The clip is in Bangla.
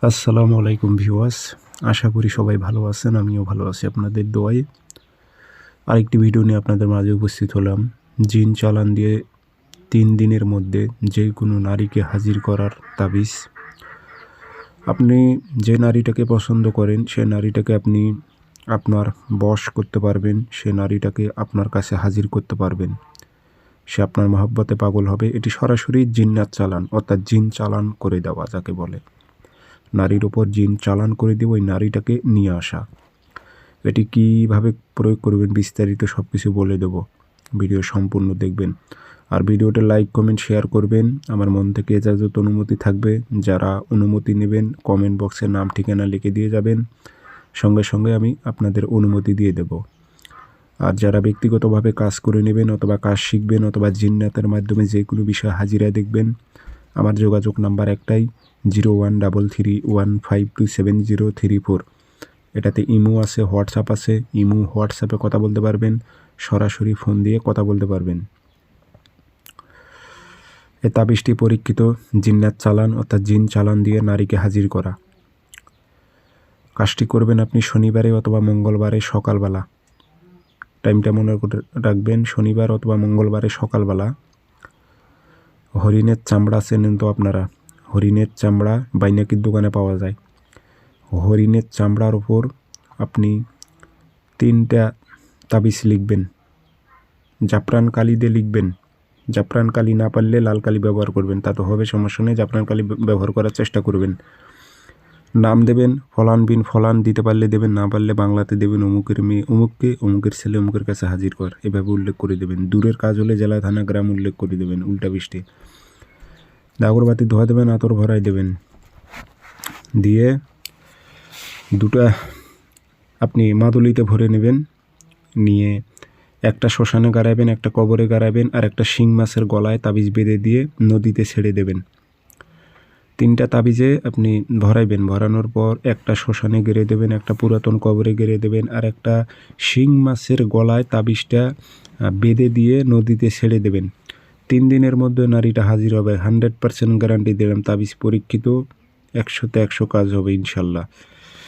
আসসালামু আলাইকুম ভিউয়ার্স, আশা করি সবাই ভালো আছেন। আমিও ভালো আছি আপনাদের দোয়ায়। আরেকটি ভিডিও নিয়ে আপনাদের মাঝে উপস্থিত হলাম। জিন চালান দিয়ে 3 দিনের মধ্যে যে কোনো নারীকে হাজির করার তাবিজ। আপনি যে নারীটাকে পছন্দ করেন সে নারীটাকে আপনি আপনার বশ করতে পারবেন, সে নারীটাকে আপনার কাছে হাজির করতে পারবেন। সে আপনার মহব্বতে পাগল হবে। এটি সরাসরি জিন্নাত চালান, অর্থাৎ জিন চালান করে দেওয়া যাকে বলে। নারীর ওপর জিন চালান করে দিয়ে ওই নারীটাকে নিয়ে আসা। এটি কীভাবে প্রয়োগ করবেন বিস্তারিত সব কিছু বলে দেব। ভিডিও সম্পূর্ণ দেখবেন। আর ভিডিওটা লাইক কমেন্ট শেয়ার করবেন। আমার মন থেকে এজাজত অনুমতি থাকবে। যারা অনুমতি নেবেন কমেন্ট বক্সে নাম ঠিকানা লিখে দিয়ে যাবেন, সঙ্গে সঙ্গে আমি আপনাদের অনুমতি দিয়ে দেব। আর যারা ব্যক্তিগতভাবে কাজ করে নেবেন অথবা কাজ শিখবেন অথবা জিন্নাতের মাধ্যমে যে কোনো বিষয় হাজিরা দেখবেন, আমার যোগাযোগ নাম্বার একটাই 013315270034। এটাতে ইমো আছে, হোয়াটসঅ্যাপ আছে। ইমো হোয়াটসঅ্যাপে কথা বলতে পারবেন, সরাসরি ফোন দিয়ে কথা বলতে পারবেন। এ তাবিজটি পরীক্ষিত জিন্নাত চালান, অর্থাৎ জিন চালান দিয়ে নারীকে হাজির করা। কাজটি করবেন আপনি শনিবারে অথবা মঙ্গলবারে সকালবেলা। টাইমটা মনে করে রাখবেন, শনিবার অথবা মঙ্গলবারে সকালবেলা। হরিণের চামড়া চেনেন তো আপনারা? হরিণের চামড়া বাইনাকির দোকানে পাওয়া যায়। হরিণের চামড়ার ওপর আপনি 3টা তাবিজ লিখবেন। জাফরান কালি দিয়ে লিখবেন। জাফরান কালি না পারলে লাল কালি ব্যবহার করবেন, তা তো হবে, সমস্যা নেই। জাফরান কালি ব্যবহার করার চেষ্টা করবেন। নাম দেবেন ফলান বিন ফলান, দিতে পারলে দেবেন, না পারলে বাংলাতে দেবেন অমুকের মেয়ে অমুককে, অমুকের ছেলে অমুকের কাছে হাজির কর, এভাবে উল্লেখ করে দেবেন। দূরের কাজ হলে জেলা থানা গ্রাম উল্লেখ করে দেবেন উল্টা বৃষ্টি। আগরবাতি ধোয়া দেবেন, আতর ভরাই দেবেন। দিয়ে 2টা আপনি মাদুলিতে ভরে নেবেন। নিয়ে একটা শ্মশানে গাড়াবেন, একটা কবরে গাড়াবেন, আর একটা শিং মাছের গলায় তাবিজ বেঁধে দিয়ে নদীতে ছেড়ে দেবেন। 3টা তাবিজে আপনি ভরাইবেন। ভরানোর পর একটা শ্মশানে গেড়ে দেবেন, একটা পুরাতন কবরে গেড়ে দেবেন, আর একটা শিং মাছের গলায় তাবিজটা বেঁধে দিয়ে নদীতে ছেড়ে দেবেন। 3 দিনের মধ্যে নারীটা হাজির হবে। 100% গ্যারান্টি দিলাম। তাবিজ পরীক্ষিত, 100-তে 100 কাজ হবে ইনশাল্লাহ।